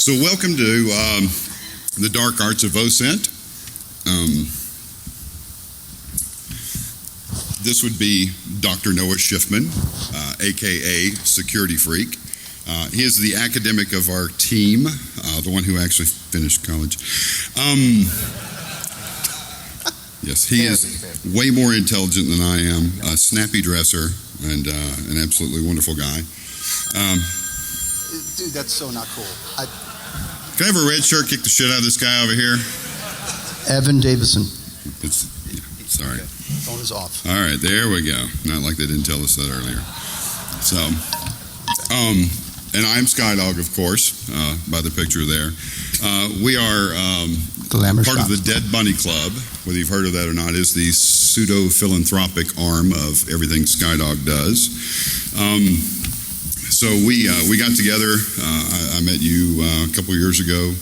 So welcome to the dark arts of OSINT. This would be Dr. Noah Schiffman, a.k.a. Security Freak. He is the academic of our team, the one who actually finished college. Yes, he is way more intelligent than I am, a snappy dresser, and an absolutely wonderful guy. Dude, that's so not cool. Can I have a red shirt kick the shit out of this guy over here? Evan Davison. Sorry. Phone is off. All right, there we go. Not like they didn't tell us that earlier. So, and I'm SkyDog, of course, by the picture there. We are part of the Dead Bunny Club, whether you've heard of that or not, is the pseudo-philanthropic arm of everything SkyDog does. So we got together. I met you a couple years ago,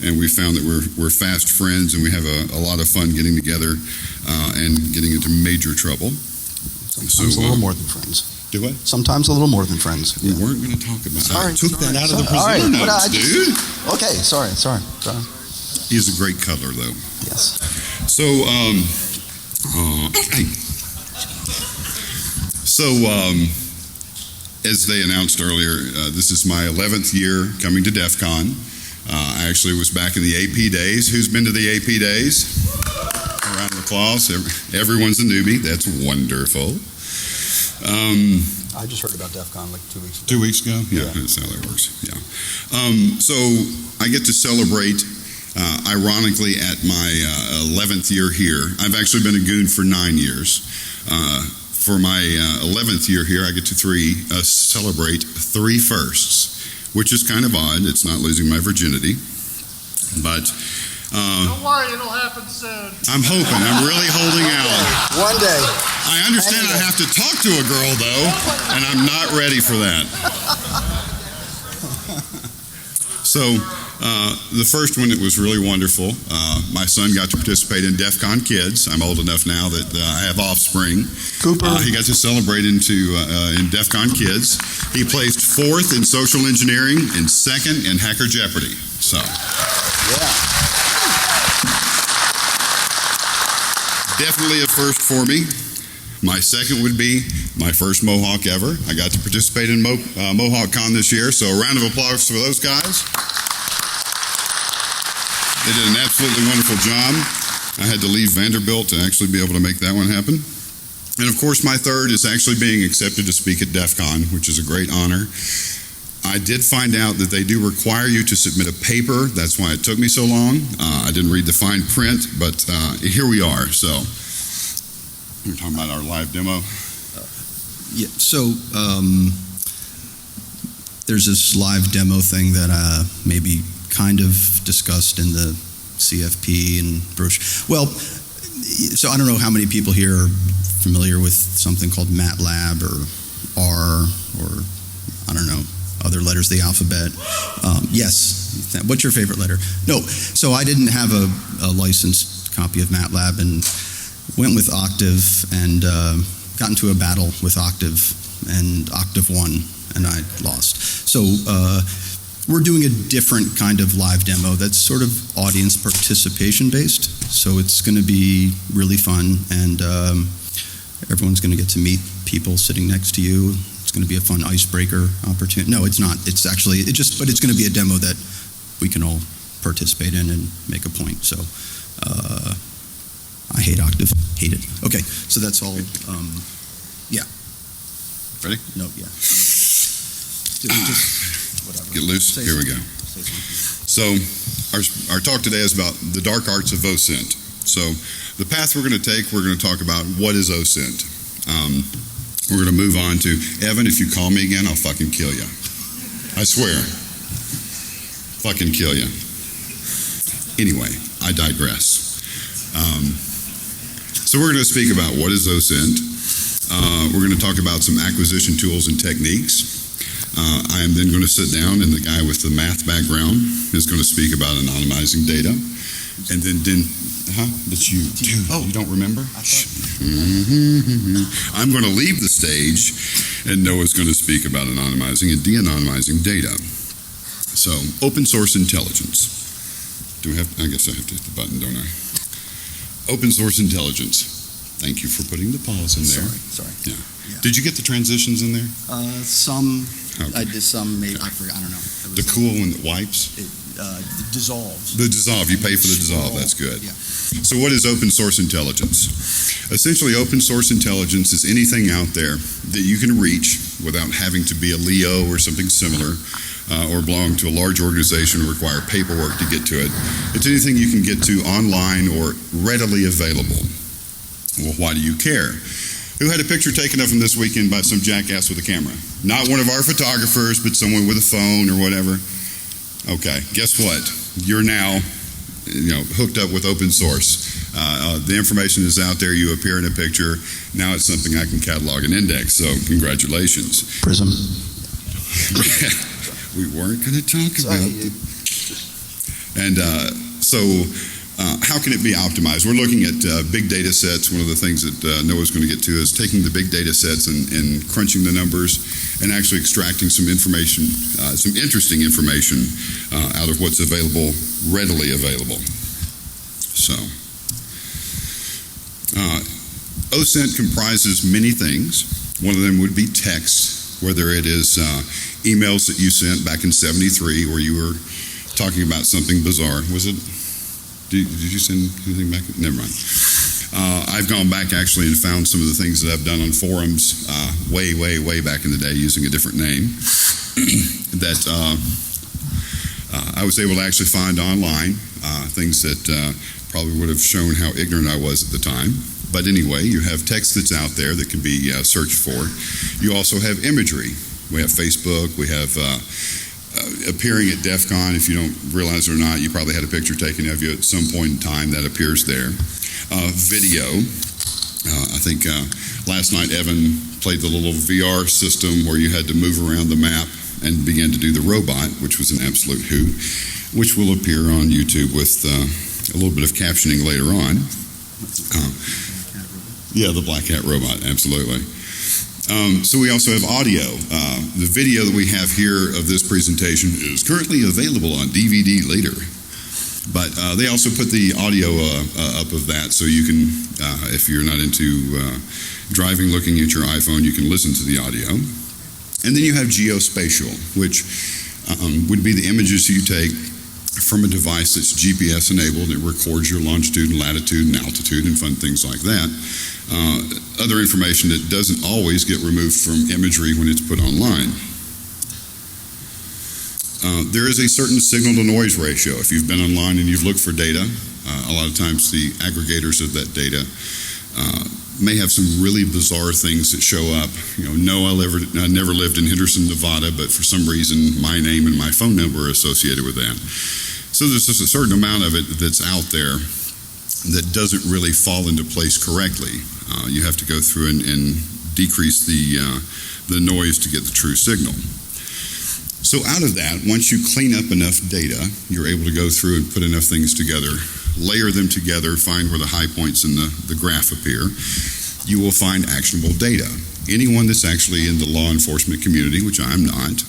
and we found that we're fast friends, and we have a lot of fun getting together and getting into major trouble. Sometimes a little more than friends. Do what? Sometimes a little more than friends. We weren't going to talk about that. Sorry, I took that out of the presenter notes, dude. Okay, sorry. He's a great cuddler, though. Yes. So, as they announced earlier, this is my 11th year coming to DEFCON. I actually was back in the AP days. Who's been to the AP days? A round of applause. Everyone's a newbie. That's wonderful. I just heard about DEFCON like 2 weeks ago. 2 weeks ago? Yeah, that's how that works. Yeah. So I get to celebrate, ironically, at my 11th year here. I've actually been a goon for 9 years. For my 11th year here, I get to celebrate 3 firsts, which is kind of odd. It's not losing my virginity. But don't worry, it'll happen soon. I'm hoping. I'm really holding out. One day. I understand I have to talk to a girl, though, and I'm not ready for that. So the first one, it was really wonderful. My son got to participate in DEFCON Kids. I'm old enough now that I have offspring. Cooper. He got to celebrate in DEFCON Kids. He placed 4th in social engineering and 2nd in Hacker Jeopardy. So, yeah. Definitely a first for me. My second would be my first Mohawk ever. I got to participate in Mohawk Con this year, so a round of applause for those guys. They did an absolutely wonderful job. I had to leave Vanderbilt to actually be able to make that one happen. And of course, my third is actually being accepted to speak at DEF CON, which is a great honor. I did find out that they do require you to submit a paper. That's why it took me so long. I didn't read the fine print, but here we are. So we're talking about our live demo. Yeah, so there's this live demo thing that maybe kind of discussed in the CFP and brochure. Well, so I don't know how many people here are familiar with something called MATLAB or R or I don't know, other letters of the alphabet. Yes. What's your favorite letter? No. So I didn't have a licensed copy of MATLAB and went with Octave and got into a battle with Octave, and Octave won and I lost. So we're doing a different kind of live demo that's sort of audience participation based. So it's going to be really fun, and everyone's going to get to meet people sitting next to you. It's going to be a fun icebreaker opportunity. No, it's not. It's actually, but it's going to be a demo that we can all participate in and make a point. So I hate Octave. Hate it. Okay, so that's all. Yeah. Ready? No, yeah. Just whatever. Get loose. Here we go. So our talk today is about the dark arts of OSINT. So the path we're going to take, we're going to talk about what is OSINT. We're going to move on to, Evan, if you call me again, I'll fucking kill you. I swear. Fucking kill you. Anyway, I digress. So we're going to speak about what is OSINT. We're going to talk about some acquisition tools and techniques. I am then going to sit down, and the guy with the math background is going to speak about anonymizing data. And then that's you. Dude, you don't remember? I'm going to leave the stage, and Noah's going to speak about anonymizing and de-anonymizing data. So, open source intelligence. Do we have, I guess I have to hit the button, don't I? Open source intelligence. Thank you for putting the pause in there. Sorry. Yeah. Yeah. Did you get the transitions in there? Some, Okay. I did some, maybe, I forgot, I don't know. It The was, cool one that wipes? It dissolves. The dissolve, you pay for the dissolve, that's good. Yeah. So what is open source intelligence? Essentially, open source intelligence is anything out there that you can reach without having to be a Leo or something similar, or belong to a large organization or require paperwork to get to it. It's anything you can get to online or readily available. Well, why do you care? Who had a picture taken of him this weekend by some jackass with a camera? Not one of our photographers, but someone with a phone or whatever. Okay, guess what? You're now, hooked up with open source. The information is out there. You appear in a picture. Now it's something I can catalog and index. So congratulations. Prism. We weren't going to talk about it. And how can it be optimized? We're looking at big data sets. One of the things that Noah's going to get to is taking the big data sets and crunching the numbers and actually extracting some information, some interesting information out of what's available, readily available. So, OSINT comprises many things. One of them would be text, whether it is emails that you sent back in '73 where you were talking about something bizarre. Was it? Did you send anything back? Never mind. I've gone back actually and found some of the things that I've done on forums way back in the day using a different name that I was able to actually find online, things that probably would have shown how ignorant I was at the time. But anyway, you have text that's out there that can be searched for. You also have imagery. We have Facebook. We have appearing at DEFCON. If you don't realize it or not, you probably had a picture taken of you at some point in time that appears there. Video. I think last night Evan played the little VR system where you had to move around the map and began to do the robot, which was an absolute hoot, which will appear on YouTube with a little bit of captioning later on. Yeah, the Black Hat robot, absolutely. So we also have audio. The video that we have here of this presentation is currently available on DVD later. But they also put the audio up of that, so you can, if you're not into driving, looking at your iPhone, you can listen to the audio. And then you have geospatial, which would be the images you take from a device that's GPS enabled. It records your longitude and latitude and altitude and fun things like that. Other information that doesn't always get removed from imagery when it's put online. There is a certain signal-to-noise ratio. If you've been online and you've looked for data, a lot of times the aggregators of that data may have some really bizarre things that show up. No, I never lived in Henderson, Nevada, but for some reason my name and my phone number are associated with that. So there's just a certain amount of it that's out there that doesn't really fall into place correctly. You have to go through and decrease the noise to get the true signal. So out of that, once you clean up enough data, you're able to go through and put enough things together, layer them together, find where the high points in the graph appear. You will find actionable data. Anyone that's actually in the law enforcement community, which I'm not,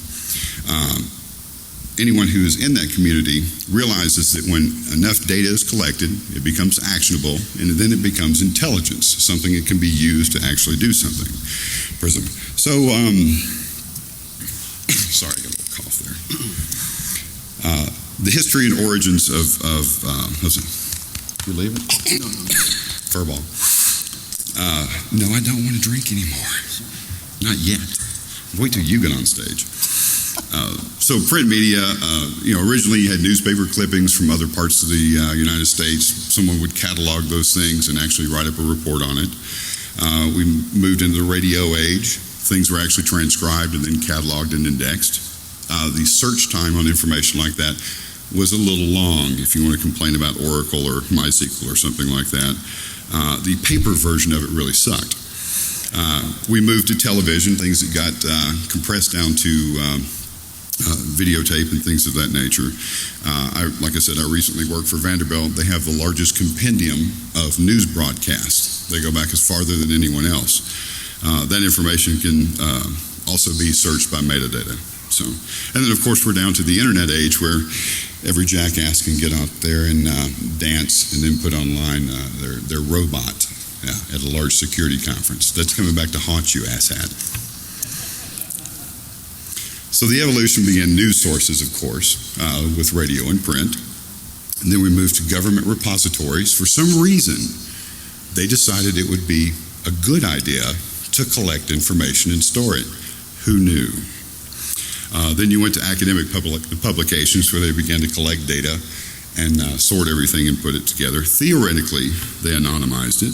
anyone who is in that community realizes that when enough data is collected, it becomes actionable, and then it becomes intelligence, something that can be used to actually do something. Prism. So, sorry, I got a little cough there. The history and origins of you leaving? No. Furball. No, I don't want to drink anymore. Not yet. Wait till you get on stage. So print media, originally you had newspaper clippings from other parts of the United States. Someone would catalog those things and actually write up a report on it. We moved into the radio age. Things were actually transcribed and then cataloged and indexed. The search time on information like that was a little long, if you want to complain about Oracle or MySQL or something like that. The paper version of it really sucked. We moved to television, things that got compressed down to videotape and things of that nature. Like I said, I recently worked for Vanderbilt. They have the largest compendium of news broadcasts. They go back as farther than anyone else. That information can also be searched by metadata. So, and then of course we're down to the internet age where every jackass can get out there and dance and then put online their robot at a large security conference. That's coming back to haunt you, asshat. So the evolution began news sources, of course, with radio and print. And then we moved to government repositories. For some reason, they decided it would be a good idea to collect information and store it. Who knew? Then you went to academic publications where they began to collect data and sort everything and put it together. Theoretically, they anonymized it.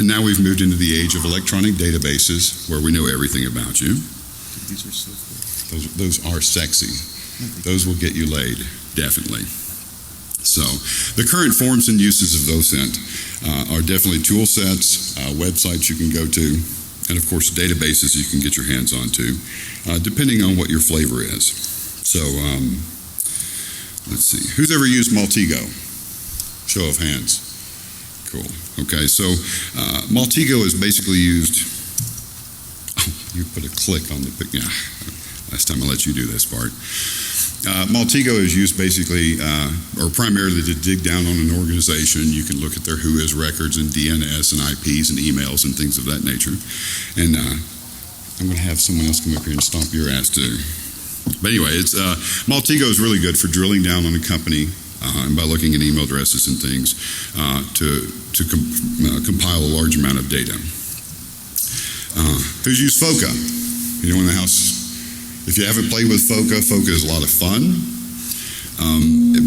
And now we've moved into the age of electronic databases where we know everything about you. These are so cool. Those are sexy. Those will get you laid, definitely. So the current forms and uses of OSINT are definitely tool sets, websites you can go to, and of course databases you can get your hands onto, depending on what your flavor is. So let's see. Who's ever used Maltego? Show of hands. Cool. Okay, so Maltego is basically used. Oh, you put a click on the pic. Yeah. Last time I let you do this part. Maltego is used basically, or primarily to dig down on an organization. You can look at their WHOIS records and DNS and IPs and emails and things of that nature. And I'm going to have someone else come up here and stomp your ass too. But anyway, Maltego is really good for drilling down on a company and by looking at email addresses and things to compile a large amount of data. Who's used FOCA? Anyone in the house? If you haven't played with FOCA, FOCA is a lot of fun. It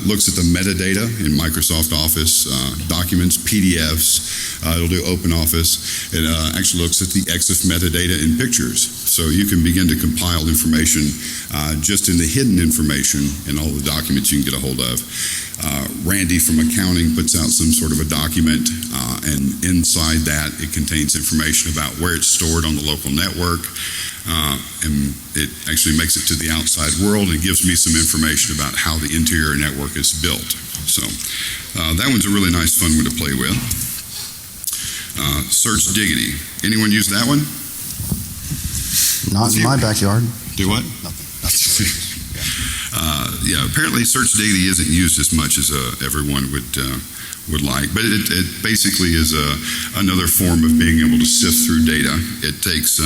looks at the metadata in Microsoft Office, documents, PDFs. It'll do Open Office. It actually looks at the EXIF metadata in pictures. So you can begin to compile information just in the hidden information in all the documents you can get a hold of. Randy from accounting puts out some sort of a document, and inside that it contains information about where it's stored on the local network. And it actually makes it to the outside world and gives me some information about how the interior network is built. So that one's a really nice, fun one to play with. Search Diggity. Anyone use that one? Not in my backyard. Do what? Nothing. Yeah, apparently Search Diggity isn't used as much as everyone would like, but it basically is another form of being able to sift through data. It takes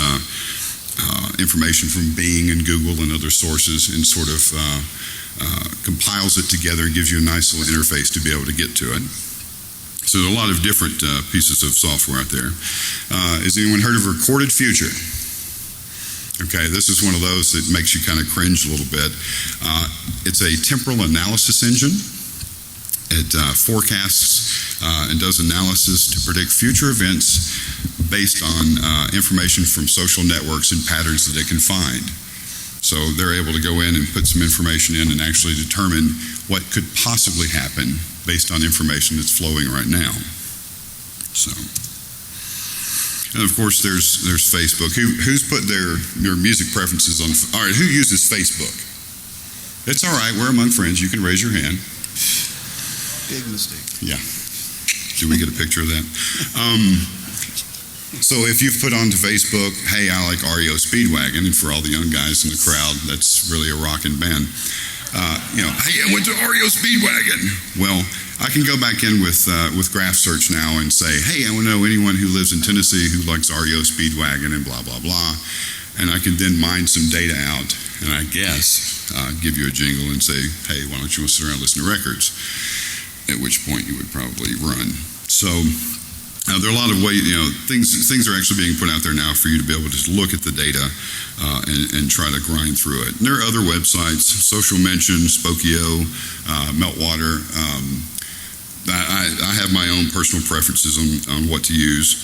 information from Bing and Google and other sources and sort of compiles it together and gives you a nice little interface to be able to get to it. So there's a lot of different pieces of software out there. Has anyone heard of Recorded Future? Okay, this is one of those that makes you kind of cringe a little bit. It's a temporal analysis engine. It forecasts and does analysis to predict future events based on information from social networks and patterns that it can find. So they're able to go in and put some information in and actually determine what could possibly happen based on information that's flowing right now. So, and of course there's Facebook. Who's put their music preferences on? All right, who uses Facebook? It's all right, we're among friends. You can raise your hand. Big mistake. Yeah. Should we get a picture of that? So if you've put onto Facebook, hey, I like REO Speedwagon, and for all the young guys in the crowd, that's really a rockin' band. Hey, I went to REO Speedwagon. Well, I can go back in with Graph Search now and say, hey, I want to know anyone who lives in Tennessee who likes REO Speedwagon and blah, blah, blah. And I can then mine some data out and I guess give you a jingle and say, hey, why don't you sit around and listen to records? At which point you would probably run. So there are a lot of ways, things are actually being put out there now for you to be able to just look at the data and try to grind through it. And there are other websites, Social Mention, Spokio, Meltwater. I have my own personal preferences on what to use.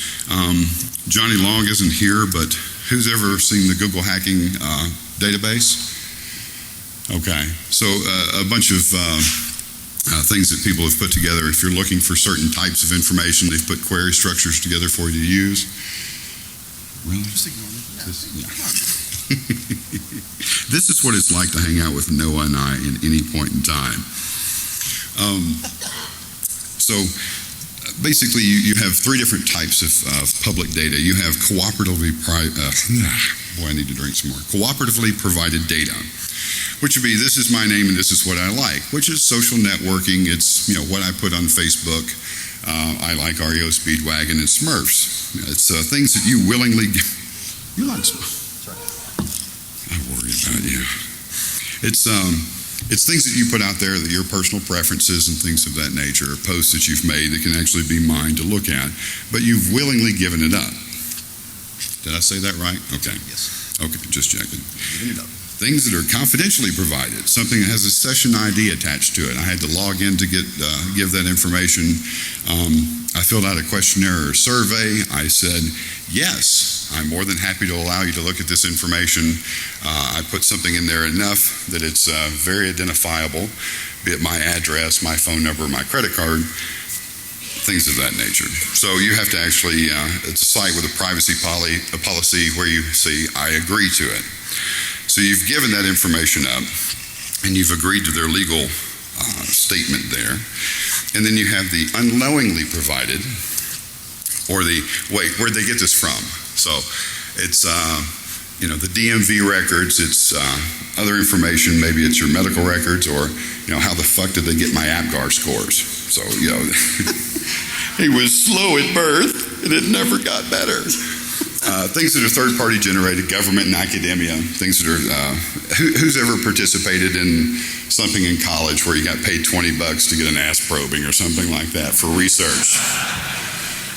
Johnny Long isn't here, but who's ever seen the Google hacking database? Okay, so a bunch of things that people have put together. If you're looking for certain types of information, they've put query structures together for you to use. Really? Just ignore me. This is what it's like to hang out with Noah and I in any point in time. So basically, you have three different types of public data. You have cooperatively I need to drink some more. Cooperatively provided data, which would be, this is my name and this is what I like, which is social networking. It's, what I put on Facebook. I like REO Speedwagon and Smurfs. It's things that you willingly you like Smurfs. I worry about you. It's things that you put out there, that your personal preferences and things of that nature, posts that you've made that can actually be mine to look at, but you've willingly given it up. Did I say that right? Okay. Yes. Okay, just checking. Giving it up. Things that are confidentially provided, something that has a session ID attached to it. I had to log in to give that information. I filled out a questionnaire or survey. I said, yes, I'm more than happy to allow you to look at this information. I put something in there enough that it's very identifiable, be it my address, my phone number, my credit card, things of that nature. So you have to actually, it's a site with a privacy policy where you say, I agree to it. So you've given that information up and you've agreed to their legal statement there. And then you have the unknowingly provided, or the, wait, where'd they get this from? So it's, the DMV records, it's other information, maybe it's your medical records, or, how the fuck did they get my APGAR scores? So, he was slow at birth and it never got better. Things that are third-party generated, government and academia, things that are, who's ever participated in something in college where you got paid $20 to get an ass probing or something like that for research?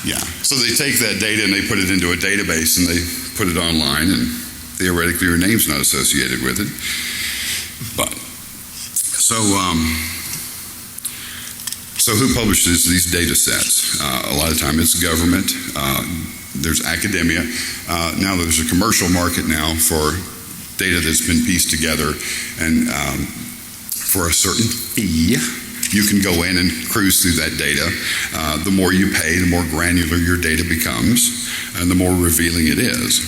Yeah. So they take that data and they put it into a database and they put it online, and theoretically your name's not associated with it. But, so who publishes these data sets? A lot of time it's government. There's academia. Now there's a commercial market now for data that's been pieced together, and for a certain fee, you can go in and cruise through that data. The more you pay, the more granular your data becomes, and the more revealing it is.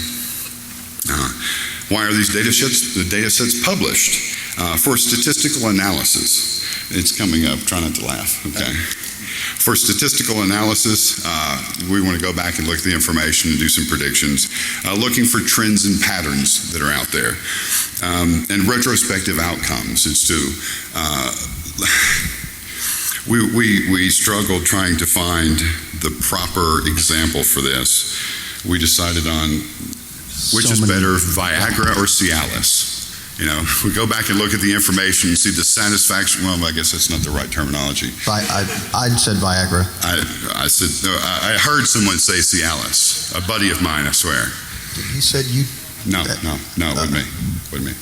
Why are these data sets published? For statistical analysis. It's coming up. Try not to laugh. Okay. For statistical analysis, we want to go back and look at the information and do some predictions, looking for trends and patterns that are out there, and retrospective outcomes. It's to we struggled trying to find the proper example for this. We decided on which is better, Viagra or Cialis. We go back and look at the information and see the satisfaction. Well, I guess that's not the right terminology. I said Viagra. I heard someone say Cialis. A buddy of mine, I swear. He said you. No, with me.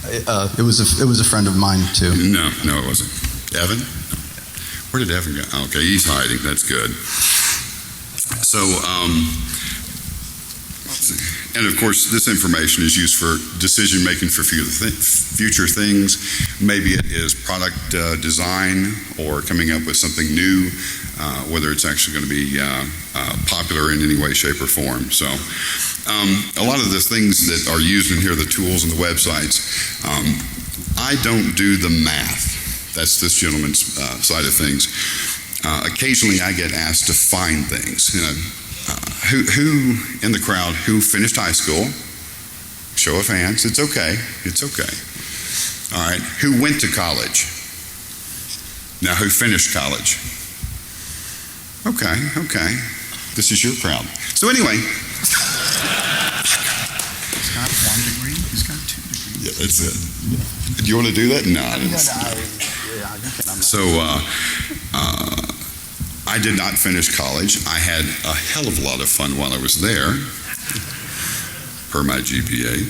It was a friend of mine too. No, it wasn't. Evan? Where did Evan go? Oh, okay, he's hiding. That's good. So, and of course, this information is used for decision making for future things. Maybe it is product design or coming up with something new, whether it's actually going to be popular in any way, shape, or form. So a lot of the things that are used in here, the tools and the websites, I don't do the math. That's this gentleman's side of things. Occasionally I get asked to find things. Who in the crowd, who finished high school? Show of hands. It's okay. It's okay. All right. Who went to college? Now, who finished college? Okay. This is your crowd. So anyway. He's got 1 degree. He's got 2 degrees. Yeah, that's it. Do you want to do that? No, I didn't. So, I did not finish college. I had a hell of a lot of fun while I was there, per my GPA.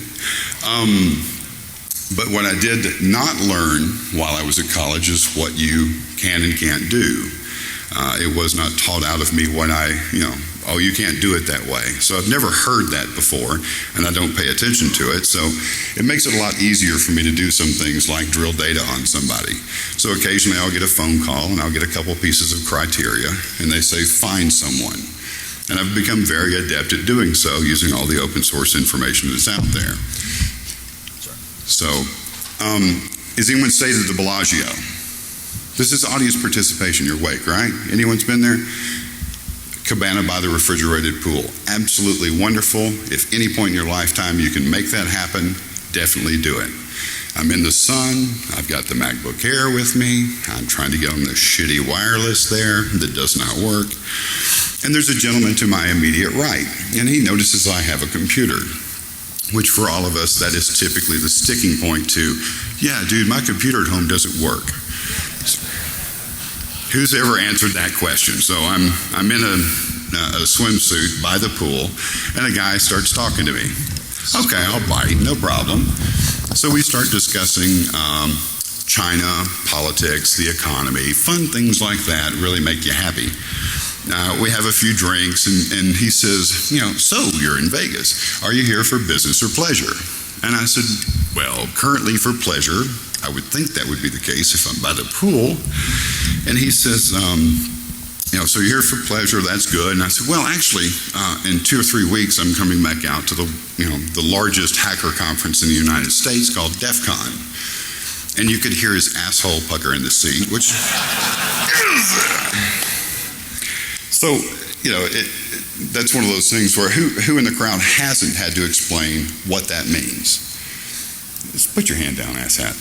But what I did not learn while I was at college is what you can and can't do. It was not taught out of me when you can't do it that way. So I've never heard that before, and I don't pay attention to it. So it makes it a lot easier for me to do some things like drill data on somebody. So occasionally I'll get a phone call and I'll get a couple pieces of criteria, and they say, find someone. And I've become very adept at doing so using all the open source information that's out there. So, is anyone stayed at the Bellagio? This is audience participation. You're awake, right? Anyone's been there? cabana by the refrigerated pool. Absolutely wonderful. If any point in your lifetime you can make that happen, definitely do it. I'm in the sun. I've got the MacBook Air with me. I'm trying to get on the shitty wireless there that does not work. And there's a gentleman to my immediate right, and he notices I have a computer, which for all of us, that is typically the sticking point to, yeah, dude, my computer at home doesn't work. Who's ever answered that question? So I'm in a swimsuit by the pool, and a guy starts talking to me. Okay, I'll bite, no problem. So we start discussing China, politics, the economy, fun things like that really make you happy. We have a few drinks, and he says, so you're in Vegas. Are you here for business or pleasure? And I said, well, currently for pleasure. I would think that would be the case if I'm by the pool. And he says, so you're here for pleasure, that's good. And I said, well, actually, in 2 or 3 weeks, I'm coming back out to the largest hacker conference in the United States called DEFCON. And you could hear his asshole pucker in the seat, which... So, that's one of those things where who in the crowd hasn't had to explain what that means? Just put your hand down, asshat.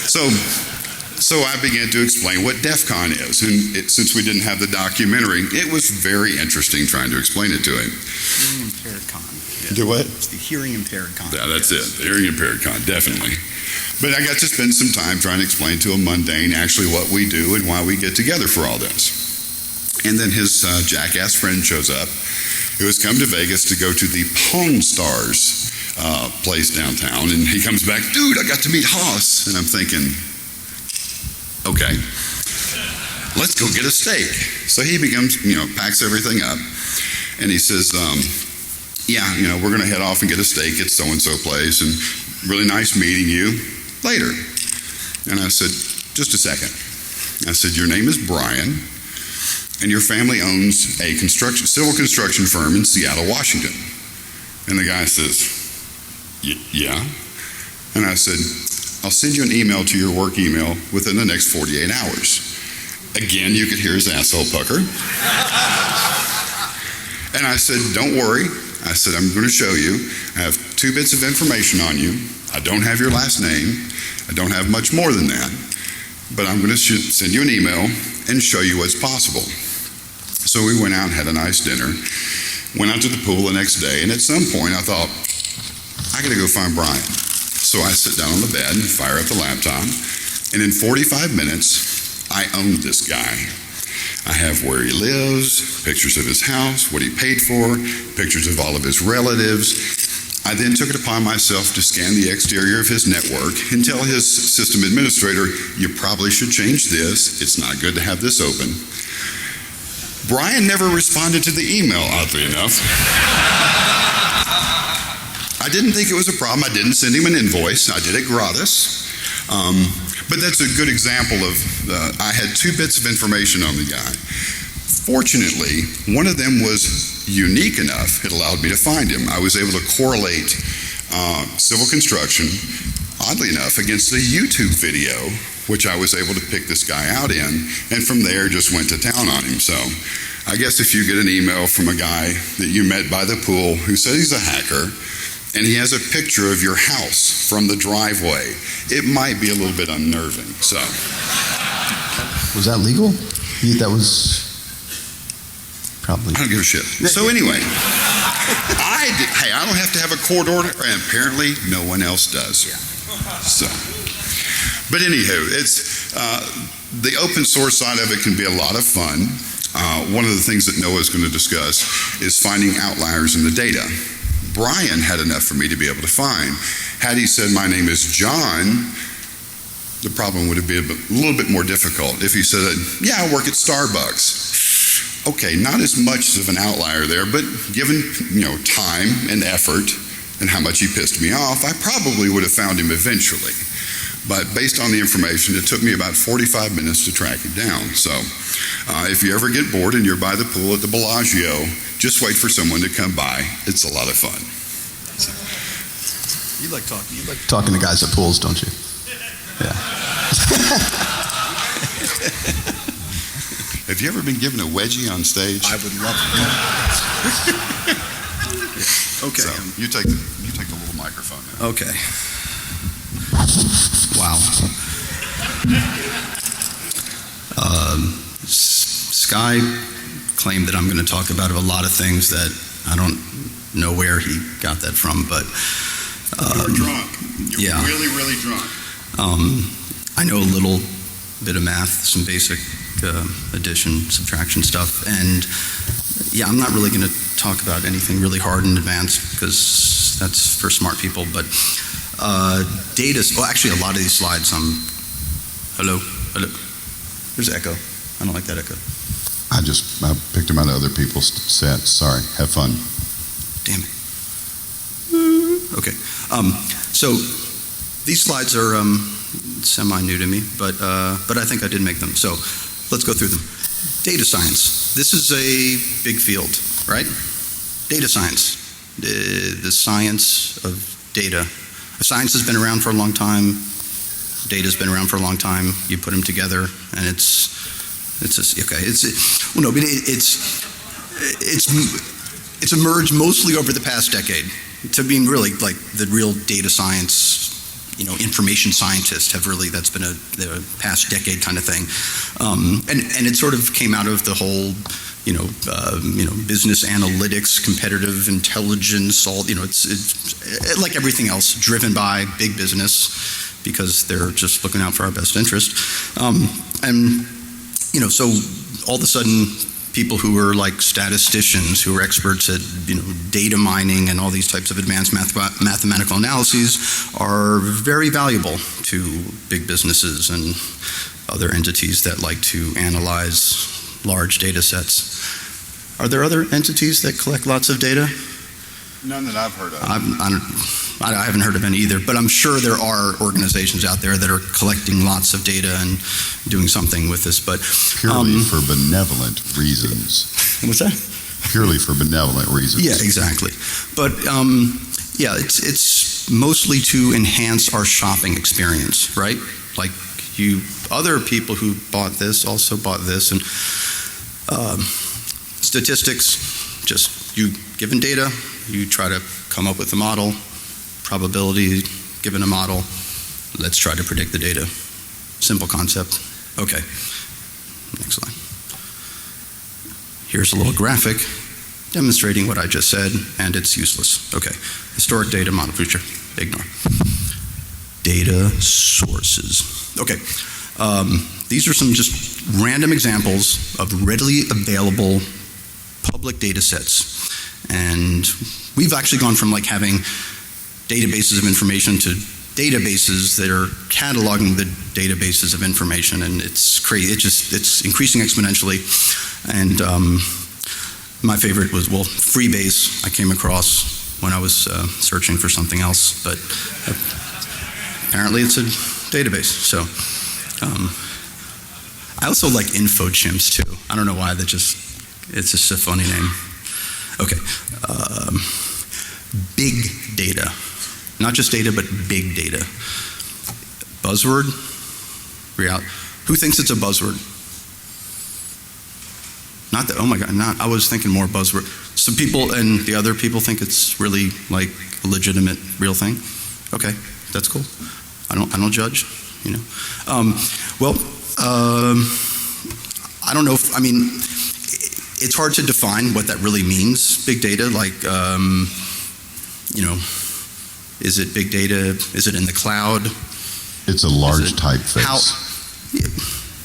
So I began to explain what DEFCON is, and since we didn't have the documentary, it was very interesting trying to explain it to him. Hearing impaired con. Yeah. Do what? It's the hearing impaired con. Yeah, that's it. The hearing impaired con, definitely. But I got to spend some time trying to explain to a mundane actually what we do and why we get together for all this. And then his jackass friend shows up, who has come to Vegas to go to the Pawn Stars place downtown, and he comes back, dude, I got to meet Haas. And I'm thinking, okay, let's go get a steak. So he packs everything up, and he says, we're going to head off and get a steak at so-and-so place, and really nice meeting you later. And I said, just a second. I said, your name is Brian, and your family owns a civil construction firm in Seattle, Washington. And the guy says, yeah. And I said, I'll send you an email to your work email within the next 48 hours. Again, you could hear his asshole pucker. And I said, don't worry. I said, I'm going to show you. I have 2 bits of information on you. I don't have your last name. I don't have much more than that. But I'm going to send you an email and show you what's possible. So we went out and had a nice dinner, went out to the pool the next day, and at some point I thought, I got to go find Brian. So I sit down on the bed and fire up the laptop, and in 45 minutes, I owned this guy. I have where he lives, pictures of his house, what he paid for, pictures of all of his relatives. I then took it upon myself to scan the exterior of his network and tell his system administrator, you probably should change this. It's not good to have this open. Brian never responded to the email, oddly enough. I didn't think it was a problem. I didn't send him an invoice. I did it gratis. But that's a good example of, I had 2 bits of information on the guy. Fortunately, one of them was unique enough, it allowed me to find him. I was able to correlate civil construction, oddly enough, against a YouTube video, which I was able to pick this guy out in, and from there just went to town on him. So I guess if you get an email from a guy that you met by the pool who says he's a hacker, and he has a picture of your house from the driveway, it might be a little bit unnerving. So, Was that legal? That was probably... I don't give a shit. So anyway, I don't have to have a court order, and apparently no one else does. So, but anywho, it's the open source side of it can be a lot of fun. One of the things that Noah's going to discuss is finding outliers in the data. Brian had enough for me to be able to find. Had he said my name is John, the problem would have been a little bit more difficult. If he said, yeah, I work at Starbucks. Okay, not as much of an outlier there, but given time and effort and how much he pissed me off, I probably would have found him eventually. But based on the information, it took me about 45 minutes to track him down. So if you ever get bored and you're by the pool at the Bellagio, just wait for someone to come by. It's a lot of fun. You like talking to guys at pools, don't you? Yeah. If Have you ever been given a wedgie on stage? I would love it. Okay. So, you take the little microphone now. Okay. Wow. Sky claimed that I'm going to talk about a lot of things that I don't know where he got that from, but You're drunk. You're yeah. really, really drunk. I know a little bit of math, some basic addition, subtraction stuff, and yeah, I'm not really going to talk about anything really hard and advanced because that's for smart people, but actually a lot of these slides, hello, there's echo. I don't like that echo. I picked them out of other people's sets. Sorry. Have fun. Damn it. Okay. So these slides are semi-new to me, but I think I did make them. So let's go through them. Data science. This is a big field, right? Data science. The science of data. Science has been around for a long time. Data's been around for a long time. You put them together, and it's emerged mostly over the past decade to being really like the real data science, information scientists have really, that's been the past decade kind of thing. And it sort of came out of the whole, business analytics, competitive intelligence, all, it's like everything else, driven by big business because they're just looking out for our best interest. So all of a sudden, people who are like statisticians, who are experts at data mining and all these types of advanced mathematical analyses are very valuable to big businesses and other entities that like to analyze large data sets. Are there other entities that collect lots of data? None that I've heard of. I haven't heard of any either, but I'm sure there are organizations out there that are collecting lots of data and doing something with this. But Purely for benevolent reasons. What's that? Purely for benevolent reasons. Yeah, exactly. But it's mostly to enhance our shopping experience, right? Like other people who bought this also bought this, and statistics. Just you given data, you try to come up with a model. Probability given a model, let's try to predict the data. Simple concept. Okay, next slide. Here's a little graphic demonstrating what I just said, and it's useless. Okay, historic data, model future, ignore. Data sources. Okay, these are some just random examples of readily available public data sets. And we've actually gone from like having databases of information to databases that are cataloging the databases of information, and it's crazy. It's increasing exponentially. And my favorite was, Freebase I came across when I was searching for something else, but apparently it's a database. So I also like InfoChimps too. I don't know why, it's just a funny name. Okay, big data. Not just data, but big data. Buzzword? Who thinks it's a buzzword? Not that, oh my God, I was thinking more buzzword. Some people and the other people think it's really like a legitimate, real thing. Okay, that's cool. I don't judge, I don't know it's hard to define what that really means, big data, like, is it big data? Is it in the cloud? It's a large typeface.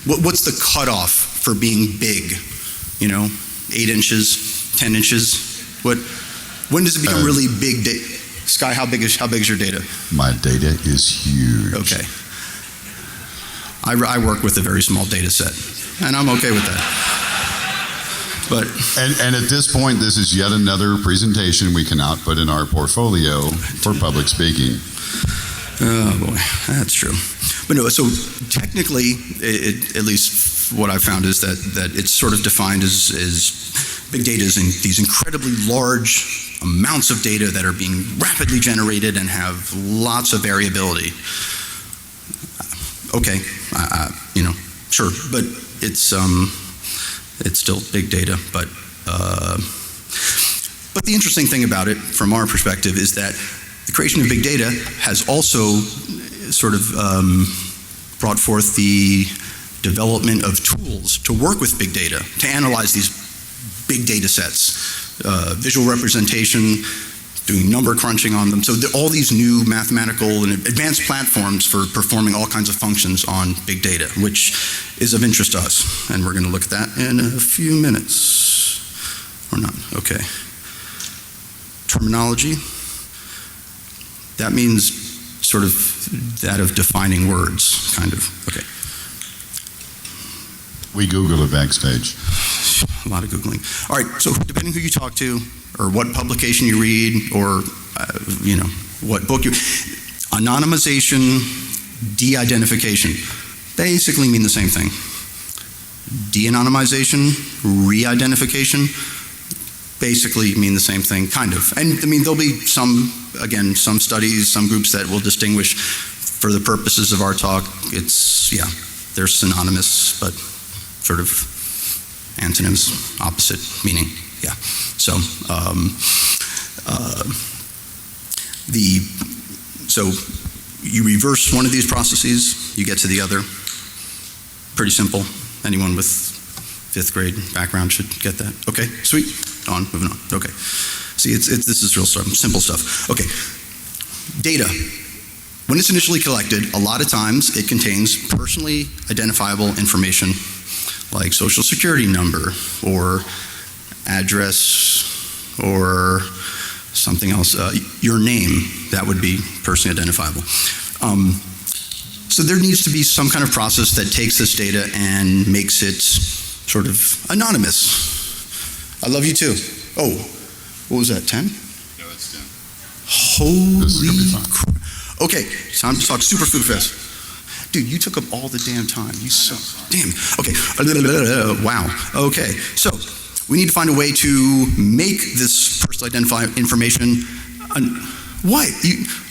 What's the cutoff for being big? 8 inches, 10 inches? When does it become really big data? Sky, how big is your data? My data is huge. Okay. I work with a very small data set, and I'm okay with that. But and at this point, this is yet another presentation we can output in our portfolio for public speaking. Oh boy, that's true. But no, so technically, at least what I've found is that it's sort of defined as big data is in these incredibly large amounts of data that are being rapidly generated and have lots of variability. Okay, sure, but it's it's still big data, but the interesting thing about it, from our perspective, is that the creation of big data has also sort of brought forth the development of tools to work with big data, to analyze these big data sets, visual representation, doing number crunching on them. So all these new mathematical and advanced platforms for performing all kinds of functions on big data, which is of interest to us. And we're going to look at that in a few minutes. Or not, okay. Terminology. That means sort of that of defining words, kind of. Okay. We Googled it backstage. A lot of Googling. All right, so depending who you talk to, or what publication you read, or what book you... Anonymization, de-identification, basically mean the same thing. De-anonymization, re-identification, basically mean the same thing, kind of. And I mean, there'll be some studies, some groups that will distinguish for the purposes of our talk. They're synonymous, but sort of antonyms, opposite meaning. Yeah. So, so you reverse one of these processes, you get to the other. Pretty simple. Anyone with 5th grade background should get that. Okay, sweet. On, moving on. Okay. See, this is real stuff, simple stuff. Okay. Data. When it's initially collected, a lot of times it contains personally identifiable information like social security number or address or something else. Your name, that would be personally identifiable. So there needs to be some kind of process that takes this data and makes it sort of anonymous. I love you too. Oh, what was that, 10? No, it's 10. Holy crap. Okay, time to talk super fast. Dude, you took up all the damn time. You suck. Damn. Okay. Wow. Okay. So we need to find a way to make this personally identified information.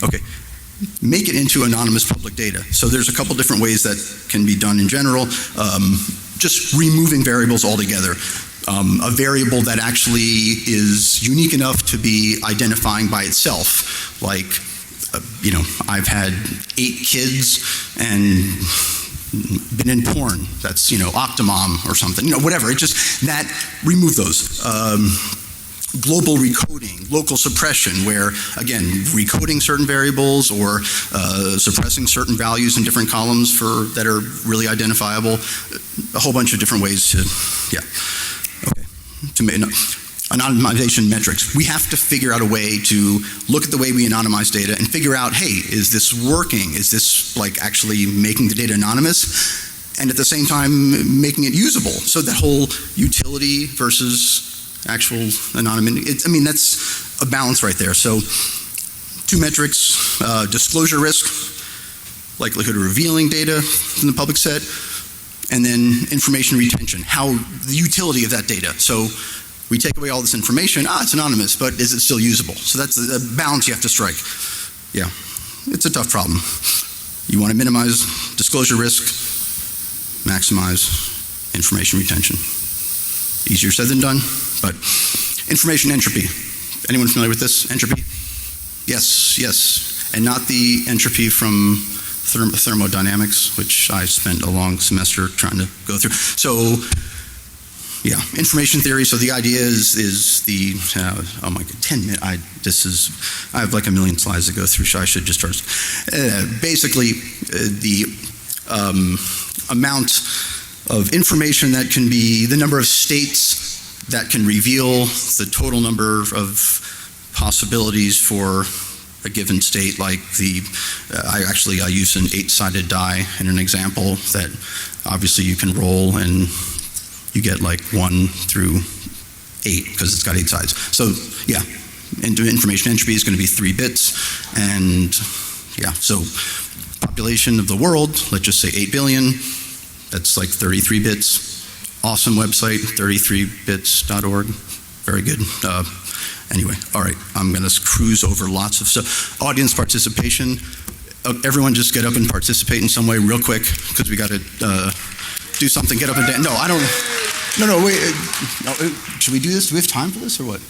Okay. Make it into anonymous public data. So there's a couple different ways that can be done in general. Just removing variables altogether. A variable that actually is unique enough to be identifying by itself, like. I've had 8 kids and been in porn. That's, Octomom or something, whatever. It just, that, remove those. Global recoding, local suppression, where, again, recoding certain variables or suppressing certain values in different columns that are really identifiable. A whole bunch of different ways to, anonymization metrics. We have to figure out a way to look at the way we anonymize data and figure out, hey, is this working? Is this actually making the data anonymous? And at the same time, making it usable. So that whole utility versus actual anonymity, that's a balance right there. So 2 metrics, disclosure risk, likelihood of revealing data in the public set, and then information retention, the utility of that data. So we take away all this information, it's anonymous, but is it still usable? So that's a balance you have to strike. Yeah, it's a tough problem. You want to minimize disclosure risk, maximize information retention. Easier said than done, but information entropy. Anyone familiar with this, entropy? Yes, and not the entropy from thermodynamics, which I spent a long semester trying to go through. So, yeah, information theory. So the idea is the, oh my God, 10 minutes. I have like a million slides to go through, so I should just start. Basically, the amount of information that can be, the number of states that can reveal the total number of possibilities for a given state, like I use an 8-sided die in an example that obviously you can roll and you get like 1 through 8 because it's got 8 sides. So yeah, information entropy is going to be 3 bits, and yeah, so population of the world, let's just say 8 billion, that's like 33 bits. Awesome website, 33bits.org, very good. Anyway, all right, I'm going to cruise over lots of stuff. Audience participation, everyone just get up and participate in some way real quick because we got to do something, get up and dance. No, I don't. No, wait. No, should we do this? Do we have time for this or what?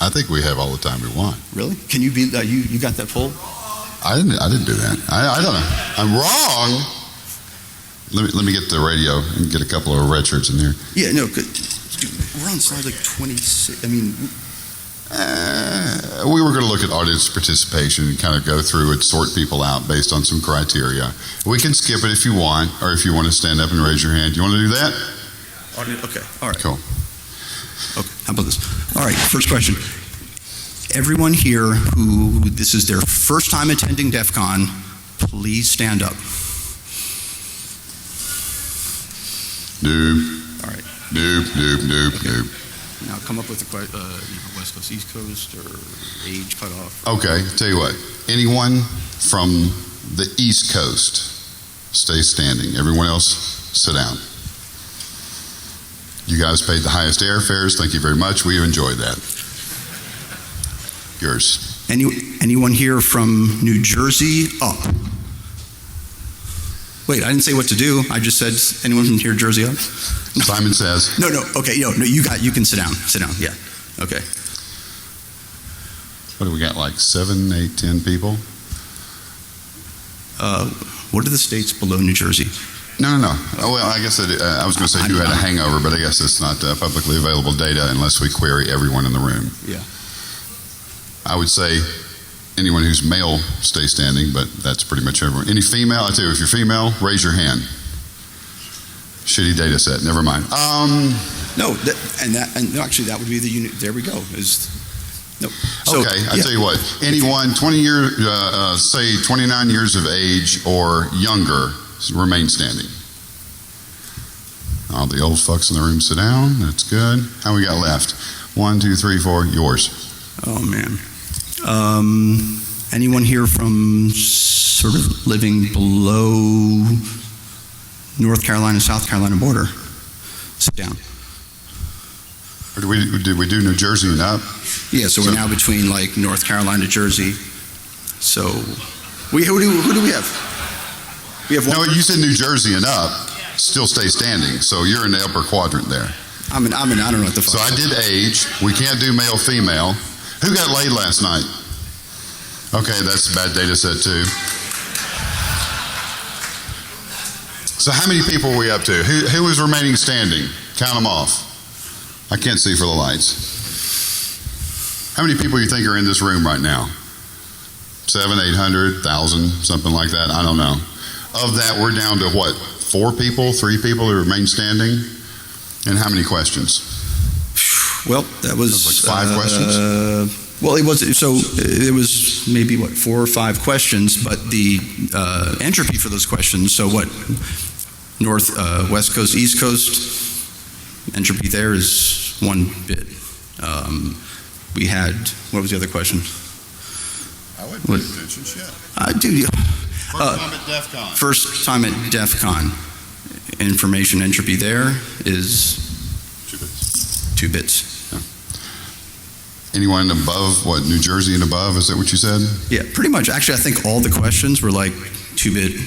I think we have all the time we want. Really? Can you be, you got that poll? I didn't do that. I don't know. I'm wrong. Let me get the radio and get a couple of red shirts in there. Yeah, no, good. We're on slide like 26. I mean, We were going to look at audience participation and kind of go through it, sort people out based on some criteria. We can skip it if you want, or if you want to stand up and raise your hand. You want to do that? okay, all right. Cool. Okay, how about this? All right, first question. Everyone here who this is their first time attending DEFCON, please stand up. Nope. All right. Nope. Now come up with a West Coast, East Coast, or age cutoff. Okay, tell you what. Anyone from the East Coast, stay standing. Everyone else, sit down. You guys paid the highest airfares. Thank you very much. We enjoyed that. Yours. Anyone here from New Jersey up? Wait, I didn't say what to do. I just said anyone from here, Jersey up? No. Simon says. No. Okay, you can sit down. Sit down. Yeah. Okay. What do we got? Like 7, 8, 10 people? What are the states below New Jersey? No. Oh, well, I guess I was going to say who had a hangover, but I guess it's not publicly available data unless we query everyone in the room. Yeah. I would say anyone who's male, stay standing, but that's pretty much everyone. Any female? I tell you, if you're female, raise your hand. Shitty data set. Never mind. Actually, that would be the unit. There we go. So, okay, I tell you what. Anyone 20 years, say 29 years of age or younger, remain standing. All the old fucks in the room, sit down. That's good. How we got left? 1, 2, 3, 4. Yours. Oh man. Anyone here from sort of living below North Carolina, South Carolina border? Sit down. Or did we do New Jersey and up? Yeah, so we're now between like North Carolina, Jersey. So, who do we have? We have one. No, you said New Jersey and up. Still stay standing. So you're in the upper quadrant there. I don't know what the fuck. So I did age. We can't do male, female. Who got laid last night? Okay, that's a bad data set too. So how many people are we up to? Who is remaining standing? Count them off. I can't see for the lights. How many people you think are in this room right now? 700, 800, 1,000, something like that. I don't know. Of that, we're down to what? 4 people, 3 people who remain standing? And how many questions? Well, that was like 5 questions? Well, it was maybe 4 or 5 questions, but the entropy for those questions, so what, North, West Coast, East Coast, entropy there is 1 bit. We had, what was the other question? I would pay attention, shit. First time at DEFCON. First time at DEFCON. Information entropy there is 2 bits. 2 bits. Anyone above, New Jersey and above? Is that what you said? Yeah, pretty much. Actually, I think all the questions were like 2-bit,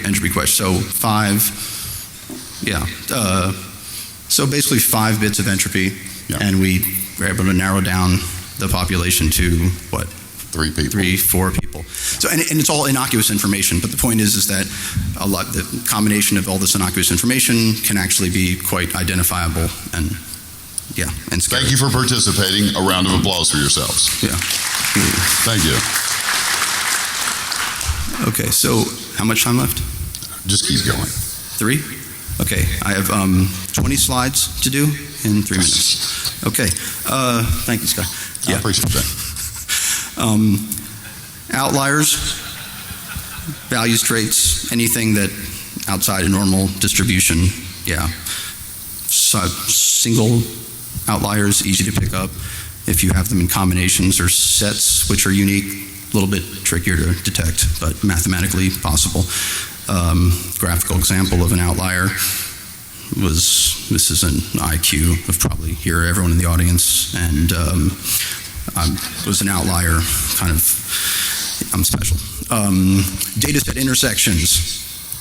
entropy questions. So 5, so basically 5 bits of entropy, and we were able to narrow down the population to what? 3 people. 3, 4 people. So, and it's all innocuous information, but the point is that the combination of all this innocuous information can actually be quite identifiable and scary. Thank you for participating. A round of applause for yourselves. Yeah. Thank you. Okay, so how much time left? Just keep going. 3? Okay, I have 20 slides to do in 3 minutes. Okay, thank you, Scott. I appreciate that. Outliers, values, traits, anything that outside a normal distribution, single outliers, easy to pick up. If you have them in combinations or sets, which are unique, a little bit trickier to detect, but mathematically possible. Graphical example of an outlier this is an IQ of probably everyone in the audience, and was an outlier, I'm special. Data set intersections,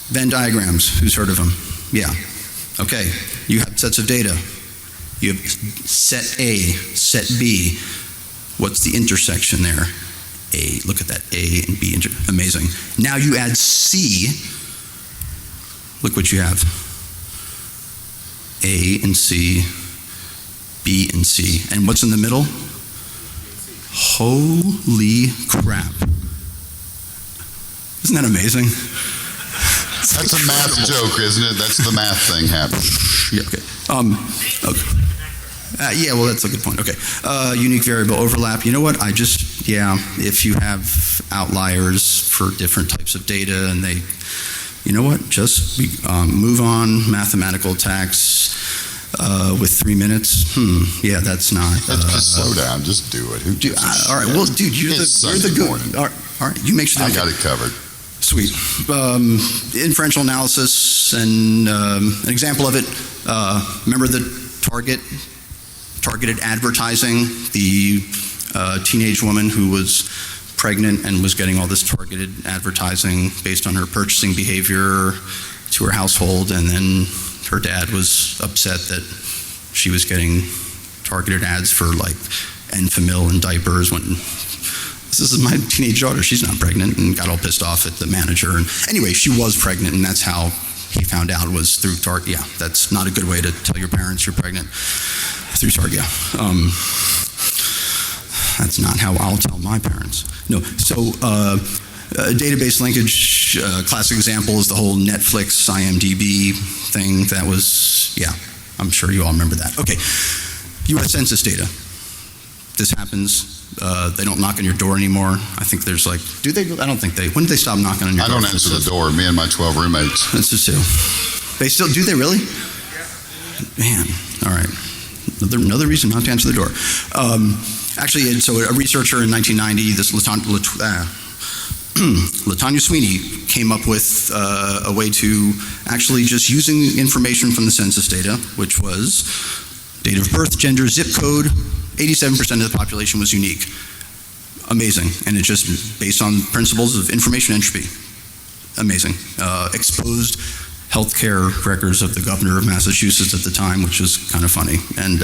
Venn diagrams, who's heard of them? Yeah. Okay, you have sets of data. You have set A, set B. What's the intersection there? A, look at that, A and B, amazing. Now you add C, look what you have. A and C, B and C. And what's in the middle? Holy crap. Isn't that amazing? That's a math joke, isn't it? That's the math thing happening. Yeah, okay. Okay. Yeah, well, that's a good point. Okay. Unique variable overlap. You know what? If you have outliers for different types of data and they, you know what? Just move on. Mathematical attacks with 3 minutes. Yeah, that's not. Just slow down. Just do it. All right. Well, dude, you're the good. All right. You make sure. I got it covered. Sweet. Inferential analysis and an example of it. Remember the targeted advertising, the teenage woman who was pregnant and was getting all this targeted advertising based on her purchasing behavior to her household, and then her dad was upset that she was getting targeted ads for like Enfamil and diapers when this is my teenage daughter, she's not pregnant, and got all pissed off at the manager. And anyway, she was pregnant, and that's how he found out was through Target. Yeah, that's not a good way to tell your parents you're pregnant. Through Target, yeah. That's not how I'll tell my parents. No, so database linkage, classic example is the whole Netflix, IMDb thing. That was, yeah, I'm sure you all remember that. Okay, U.S. Census data. This happens. They don't knock on your door anymore. I think there's like, do they? I don't think they. When did they stop knocking on your door? I don't answer the door. Me and my 12 roommates. That's just two. They still do. They really? Man, all right. Another reason not to answer the door. Actually, so a researcher in 1990, this Latanya Sweeney came up with a way to actually just using information from the census data, which was date of birth, gender, zip code. 87% of the population was unique. Amazing. And it's just based on principles of information entropy. Amazing. Exposed healthcare records of the governor of Massachusetts at the time, which was kind of funny. And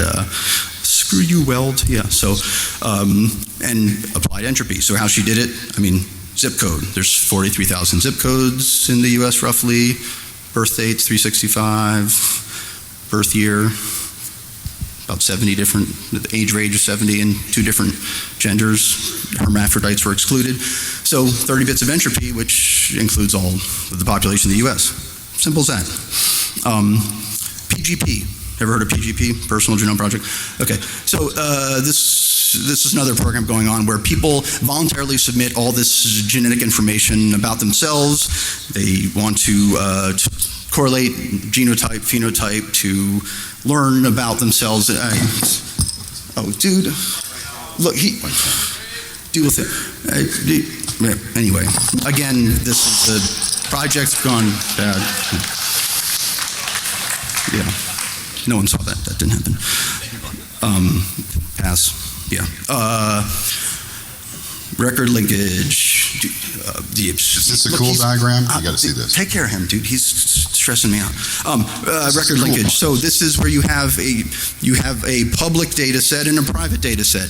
screw you, Weld. Yeah, so, and applied entropy. So how she did it, I mean, zip code. There's 43,000 zip codes in the US roughly. Birth dates, 365. Birth year, about 70 different, the age range of 70 and 2 different genders. Hermaphrodites were excluded. So 30 bits of entropy, which includes all of the population of the US. Simple as that. PGP. Ever heard of PGP? Personal Genome Project? Okay. So this is another program going on where people voluntarily submit all this genetic information about themselves. They want to correlate genotype, phenotype, to learn about themselves. Oh, dude. Look, deal with it. Anyway, again, this is the project's gone bad. Yeah. No one saw that. That didn't happen. Pass. Yeah. Record linkage. Is this a cool diagram? You got to see this. Take care of him, dude. He's stressing me out. Record linkage. So this is where you have a public data set and a private data set.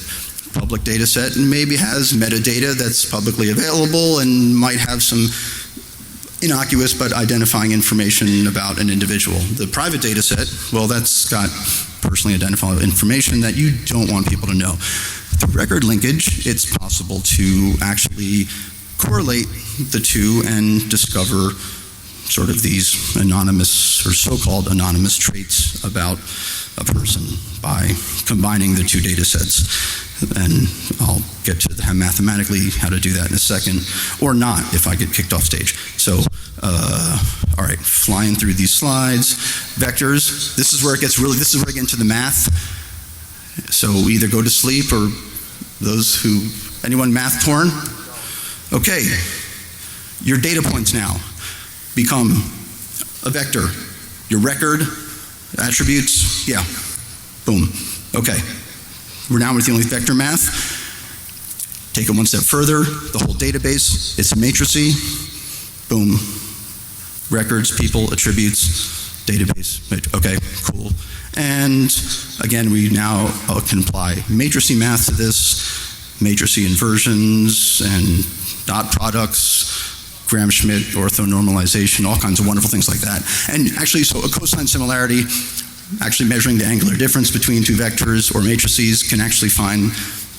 Public data set and maybe has metadata that's publicly available and might have some innocuous but identifying information about an individual. The private data set, well, that's got personally identifiable information that you don't want people to know. Through record linkage, it's possible to actually correlate the two and discover sort of these anonymous or so-called anonymous traits about a person by combining the two data sets. And I'll get to mathematically how to do that in a second, or not if I get kicked off stage. So, all right, flying through these slides. Vectors, this is where it gets this is where I get into the math. So either go to sleep or anyone math torn? Okay, your data points now become a vector. Your record, attributes, yeah, boom, okay. We're now dealing with vector math. Take it one step further, the whole database, it's a matrice, boom. Records, people, attributes, database. Okay, cool. And again, we now can apply matrix math to this, matrix inversions and dot products, Gram-Schmidt orthonormalization, all kinds of wonderful things like that. And actually, so a cosine similarity, actually measuring the angular difference between two vectors or matrices, can actually find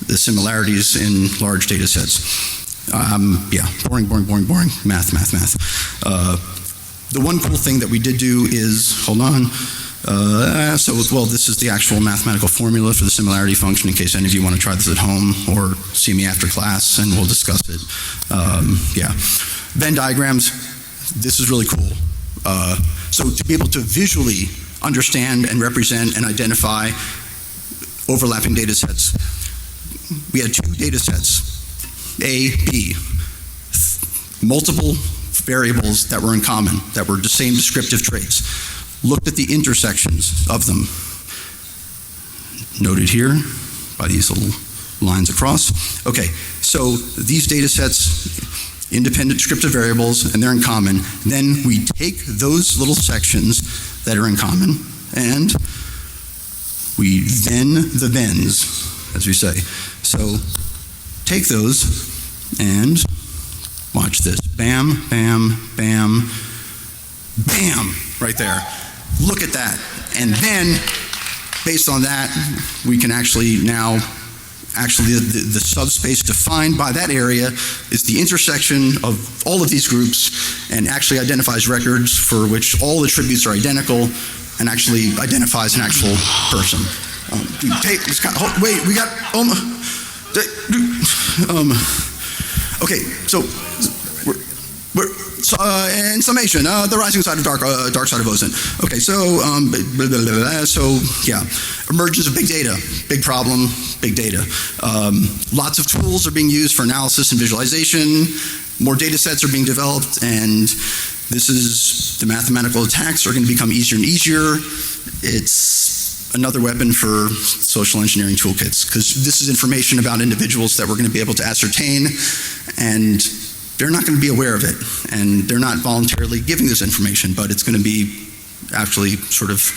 the similarities in large data sets. Yeah, boring, math. The one cool thing that we did do is, hold on, this is the actual mathematical formula for the similarity function in case any of you want to try this at home or see me after class and we'll discuss it. Yeah. Venn diagrams, this is really cool. So to be able to visually understand and represent and identify overlapping data sets, we had two data sets, A, B, multiple variables that were in common, that were the same descriptive traits. Looked at the intersections of them, noted here by these little lines across. Okay, so these data sets, independent descriptive variables, and they're in common. Then we take those little sections that are in common and we Venn the Venns, as we say. So take those and watch this. Bam, bam, bam, bam, right there. Look at that. And then, based on that, we can actually now, the subspace defined by that area is the intersection of all of these groups and actually identifies records for which all attributes are identical and actually identifies an actual person. Wait, we got, okay, so in summation, the rising side of dark side of OSINT. Okay, so yeah, emergence of big data, big problem, big data. Lots of tools are being used for analysis and visualization. More data sets are being developed, and the mathematical attacks are going to become easier and easier. It's another weapon for social engineering toolkits, because this is information about individuals that we're going to be able to ascertain, and they're not going to be aware of it, and they're not voluntarily giving this information, but it's going to be actually sort of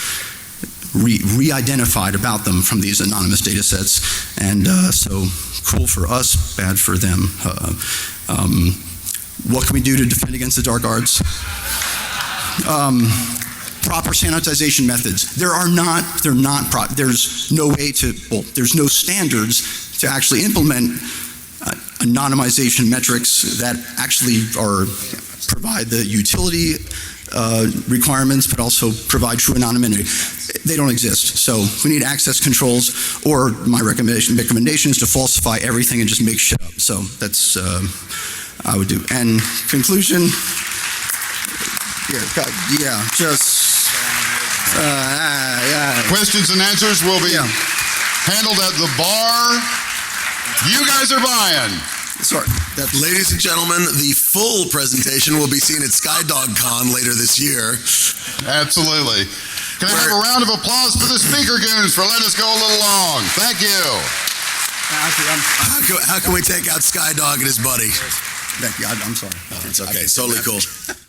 re-identified about them from these anonymous data sets, and so cool for us, bad for them. What can we do to defend against the dark arts? Proper sanitization methods. There's no way to, there's no standards to actually implement anonymization metrics that actually provide the utility requirements, but also provide true anonymity. They don't exist. So we need access controls, or my recommendation is to falsify everything and just make shit up. So that's I would do. And conclusion, Questions and answers will be handled at the bar. You guys are buying. Sorry. Ladies and gentlemen, the full presentation will be seen at SkyDog Con later this year. Absolutely. Can I have a round of applause for the speaker goons for letting us go a little long? Thank you. How can we take out SkyDog and his buddy? I'm sorry. It's okay. It's totally cool.